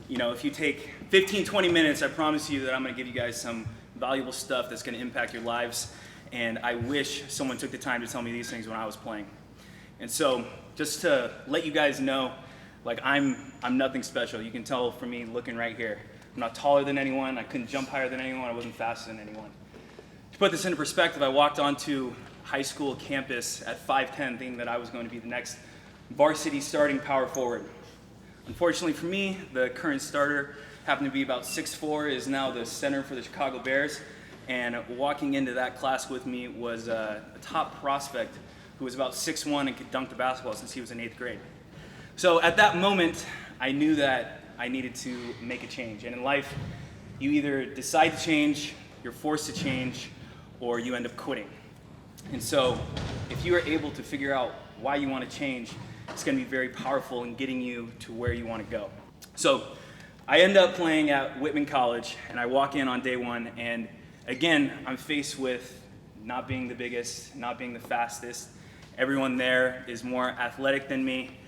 if you take 15, 20 minutes, I promise you that I'm going to give you guys some valuable stuff that's going to impact your lives. And I wish someone took the time to tell me these things when I was playing. And so just to let you guys know, like I'm nothing special. You can tell from me looking right here. I'm not taller than anyone. I couldn't jump higher than anyone. I wasn't faster than anyone. To put this into perspective, I walked onto high school campus at 5'10", thinking that I was going to be the next varsity starting power forward. Unfortunately for me, the current starter happened to be about 6'4", is now the center for the Chicago Bears. And walking into that class with me was a top prospect who was about 6'1" and could dunk the basketball since he was in 8th grade. So at that moment, I knew that I needed to make a change. And in life, you either decide to change, you're forced to change, or you end up quitting. And so if you are able to figure out why you want to change, it's going to be very powerful in getting you to where you want to go. So I end up playing at Whitman College, and I walk in on day one, and again, I'm faced with not being the biggest, not being the fastest. Everyone there is more athletic than me,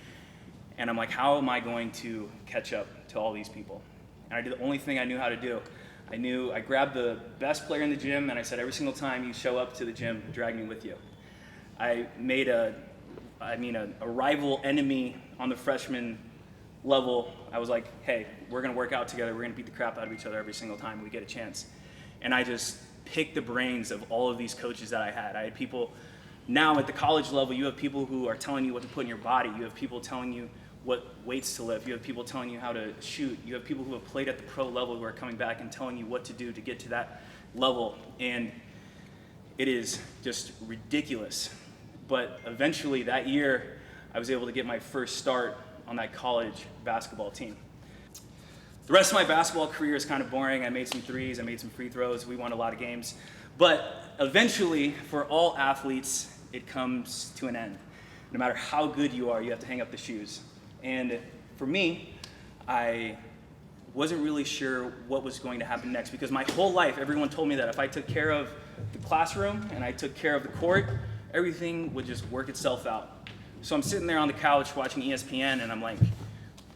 and I'm like, how am I going to catch up to all these people? And I did the only thing I knew how to do. I grabbed the best player in the gym, and I said, every single time you show up to the gym, drag me with you. I made a rival enemy on the freshman level. I was like, hey, we're gonna work out together. We're gonna beat the crap out of each other every single time we get a chance. And I just picked the brains of all of these coaches that I had. I had people, now at the college level, you have people who are telling you what to put in your body. You have people telling you what weights to lift. You have people telling you how to shoot. You have people who have played at the pro level who are coming back and telling you what to do to get to that level. And it is just ridiculous. But eventually that year, I was able to get my first start on that college basketball team. The rest of my basketball career is kind of boring. I made some threes, I made some free throws, we won a lot of games. But eventually, for all athletes, it comes to an end. No matter how good you are, you have to hang up the shoes. And for me, I wasn't really sure what was going to happen next, because my whole life, everyone told me that if I took care of the classroom and I took care of the court, everything would just work itself out. So I'm sitting there on the couch watching ESPN, and I'm like,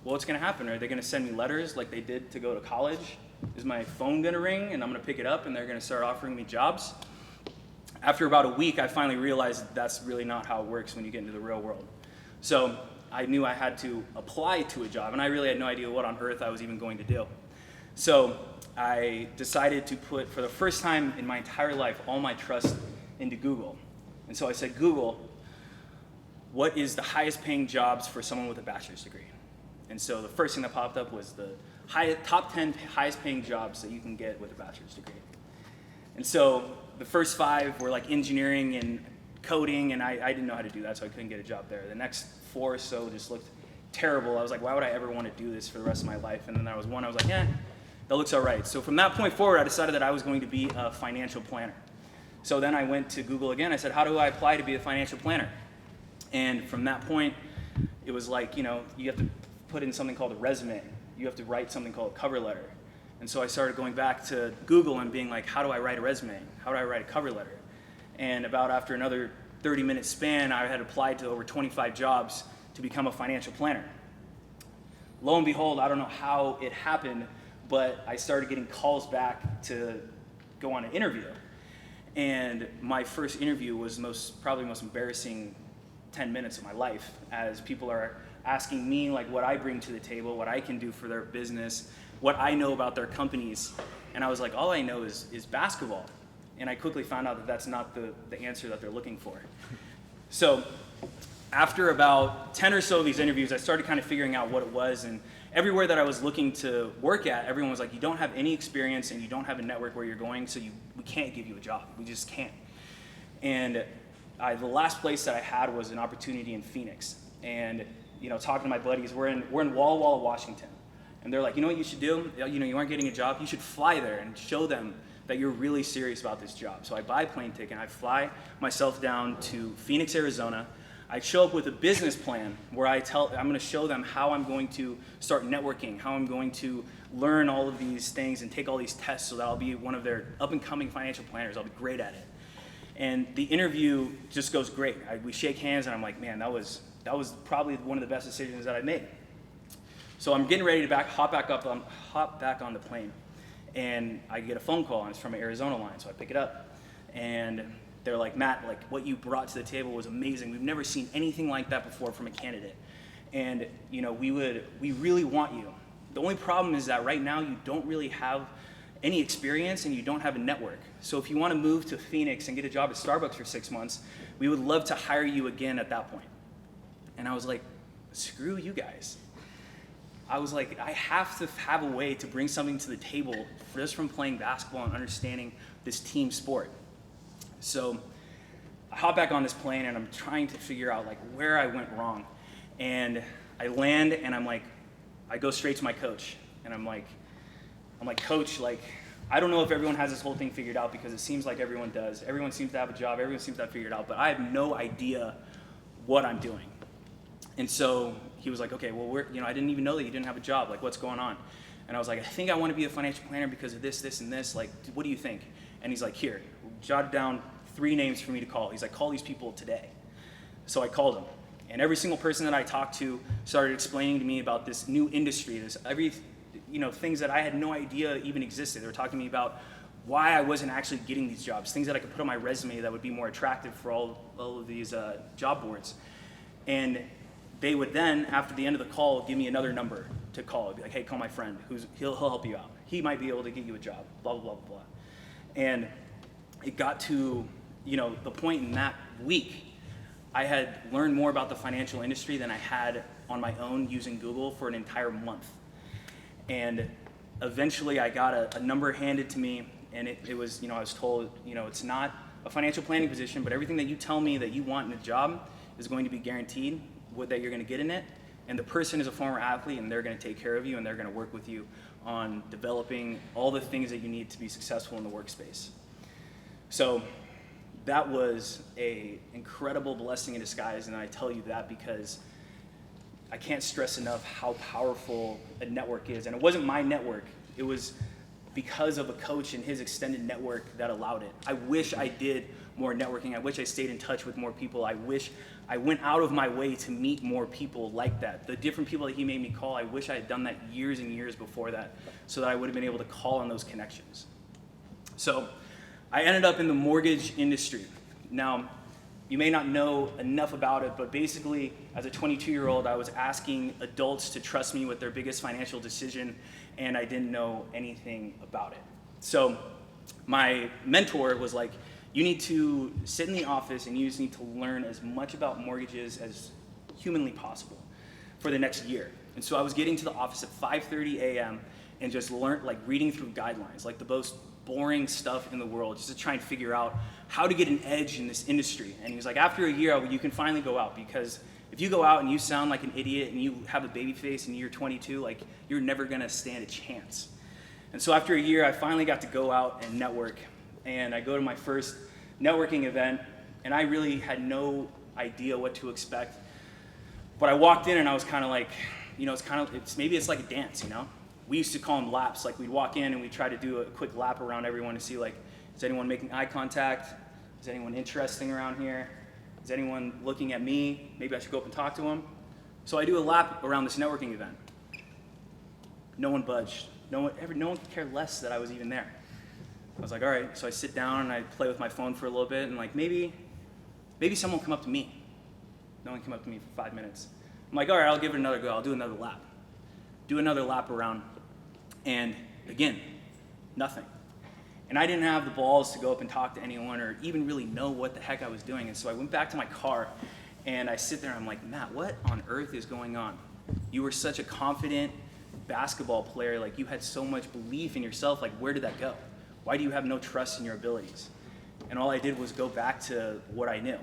well, what's going to happen? Are they going to send me letters like they did to go to college? Is my phone going to ring and I'm going to pick it up and they're going to start offering me jobs? After about a week, I finally realized that that's really not how it works when you get into the real world. So I knew I had to apply to a job, and I really had no idea what on earth I was even going to do. So I decided to put, for the first time in my entire life, all my trust into Google. And so I said, Google, what is the highest paying jobs for someone with a bachelor's degree? And so the first thing that popped up was the top 10 highest paying jobs that you can get with a bachelor's degree. And so the first 5 were like engineering and coding, and I didn't know how to do that, so I couldn't get a job there. The next 4 or so just looked terrible. I was like, why would I ever want to do this for the rest of my life? And then there was one I was like, that looks all right. So from that point forward, I decided that I was going to be a financial planner. So then I went to Google again. I said, how do I apply to be a financial planner? And from that point, it was like, you have to put in something called a resume. You have to write something called a cover letter. And so I started going back to Google and being like, how do I write a resume? How do I write a cover letter? And about after another 30-minute span, I had applied to over 25 jobs to become a financial planner. Lo and behold, I don't know how it happened, but I started getting calls back to go on an interview. And my first interview was probably the most embarrassing 10 minutes of my life, as people are asking me like what I bring to the table, what I can do for their business, what I know about their companies. And I was like, all I know is basketball. And I quickly found out that that's not the answer that they're looking for. So after about 10 or so of these interviews, I started kind of figuring out what it was. And everywhere that I was looking to work at, everyone was like, you don't have any experience and you don't have a network where you're going, so we can't give you a job. We just can't. And the last place that I had was an opportunity in Phoenix. And talking to my buddies, we're in Walla Walla, Washington. And they're like, you know what you should do? You aren't getting a job. You should fly there and show them that you're really serious about this job. So I buy a plane ticket, and I fly myself down to Phoenix, Arizona. I show up with a business plan where I'm going to show them how I'm going to start networking, how I'm going to learn all of these things and take all these tests so that I'll be one of their up-and-coming financial planners. I'll be great at it. And the interview just goes great. We shake hands, and I'm like, man, that was probably one of the best decisions that I made. So I'm getting ready to hop back on the plane, and I get a phone call, and it's from an Arizona line, so I pick it up, and they're like, Matt, like what you brought to the table was amazing. We've never seen anything like that before from a candidate, and you know, we really want you. The only problem is that right now you don't really have any experience and you don't have a network. So if you want to move to Phoenix and get a job at Starbucks for 6 months, we would love to hire you again at that point. And I was like, screw you guys. I was like, I have to have a way to bring something to the table just from playing basketball and understanding this team sport. So I hop back on this plane and I'm trying to figure out like where I went wrong. And I land and I'm like, I go straight to my coach and I'm like, coach, like, I don't know if everyone has this whole thing figured out because it seems like everyone does. Everyone seems to have a job, everyone seems to have figured out, but I have no idea what I'm doing. And so he was like, okay, well, I didn't even know that you didn't have a job. Like, what's going on? And I was like, I think I want to be a financial planner because of this, this, and this. Like, what do you think? And he's like, here, jotted down 3 names for me to call. He's like, call these people today. So I called them. And every single person that I talked to started explaining to me about this new industry, things that I had no idea even existed. They were talking to me about why I wasn't actually getting these jobs, things that I could put on my resume that would be more attractive for all of these job boards. And they would then, after the end of the call, give me another number to call. It'd be like, hey, call my friend. He'll help you out. He might be able to get you a job, blah, blah, blah, blah, blah. And it got to, the point in that week, I had learned more about the financial industry than I had on my own using Google for an entire month. And eventually I got a number handed to me, and it was, I was told, it's not a financial planning position, but everything that you tell me that you want in a job is going to be guaranteed that you're going to get in it. And the person is a former athlete, and they're going to take care of you, and they're going to work with you on developing all the things that you need to be successful in the workspace. So that was an incredible blessing in disguise, and I tell you that because I can't stress enough how powerful a network is. And it wasn't my network. It was because of a coach and his extended network that allowed it. I wish I did more networking. I wish I stayed in touch with more people. I wish I went out of my way to meet more people like that. The different people that he made me call, I wish I had done that years and years before that so that I would have been able to call on those connections. So I ended up in the mortgage industry. Now, you may not know enough about it, but basically, as a 22-year-old, I was asking adults to trust me with their biggest financial decision, and I didn't know anything about it. So my mentor was like, you need to sit in the office and you just need to learn as much about mortgages as humanly possible for the next year. And so I was getting to the office at 5:30 a.m. and just reading through guidelines, like the most boring stuff in the world, just to try and figure out how to get an edge in this industry. And he was like, after a year, you can finally go out, because if you go out and you sound like an idiot and you have a baby face and you're 22, like, you're never gonna stand a chance. And so after a year, I finally got to go out and network. And I go to my first networking event, and I really had no idea what to expect. But I walked in and I was kind of like, maybe it's like a dance, We used to call them laps. Like, we'd walk in and we'd try to do a quick lap around everyone to see, like, is anyone making eye contact? Is anyone interesting around here? Is anyone looking at me? Maybe I should go up and talk to them. So I do a lap around this networking event. No one budged. No one could care less that I was even there. I was like, all right. So I sit down and I play with my phone for a little bit, and like, maybe someone will come up to me. No one came up to me for 5 minutes. I'm like, all right, I'll give it another go. I'll do another lap. Do another lap around. And again, nothing. And I didn't have the balls to go up and talk to anyone or even really know what the heck I was doing. And so I went back to my car and I sit there and I'm like, Matt, what on earth is going on? You were such a confident basketball player. Like, you had so much belief in yourself. Like, where did that go? Why do you have no trust in your abilities? And all I did was go back to what I knew.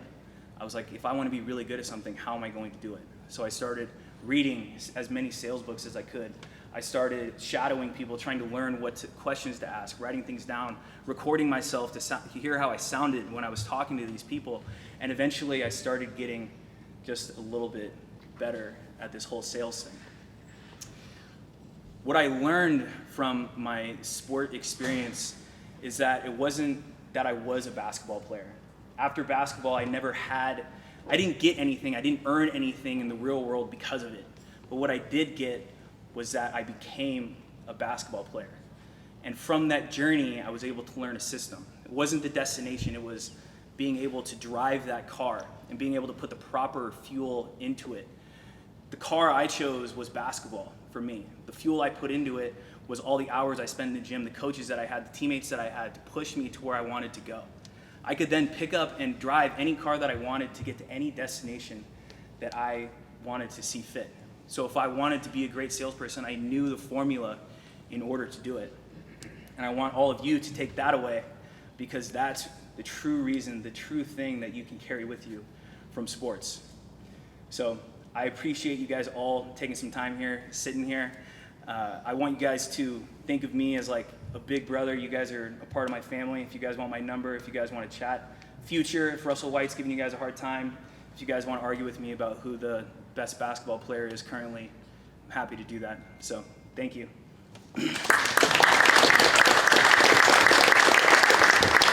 I was like, if I want to be really good at something, how am I going to do it? So I started reading as many sales books as I could. I started shadowing people, trying to learn questions to ask, writing things down, recording myself to hear how I sounded when I was talking to these people. And eventually I started getting just a little bit better at this whole sales thing. What I learned from my sport experience is that it wasn't that I was a basketball player. After basketball, I didn't get anything, I didn't earn anything in the real world because of it. But what I did get was that I became a basketball player. And from that journey, I was able to learn a system. It wasn't the destination, it was being able to drive that car and being able to put the proper fuel into it. The car I chose was basketball for me. The fuel I put into it was all the hours I spent in the gym, the coaches that I had, the teammates that I had to push me to where I wanted to go. I could then pick up and drive any car that I wanted to get to any destination that I wanted to see fit. So if I wanted to be a great salesperson, I knew the formula in order to do it. And I want all of you to take that away, because that's the true reason, the true thing that you can carry with you from sports. So I appreciate you guys all taking some time here, sitting here. I want you guys to think of me as like a big brother. You guys are a part of my family. If you guys want my number, if you guys want to chat. Future, if Russell White's giving you guys a hard time, if you guys want to argue with me about who the best basketball player is currently, I'm happy to do that. So thank you.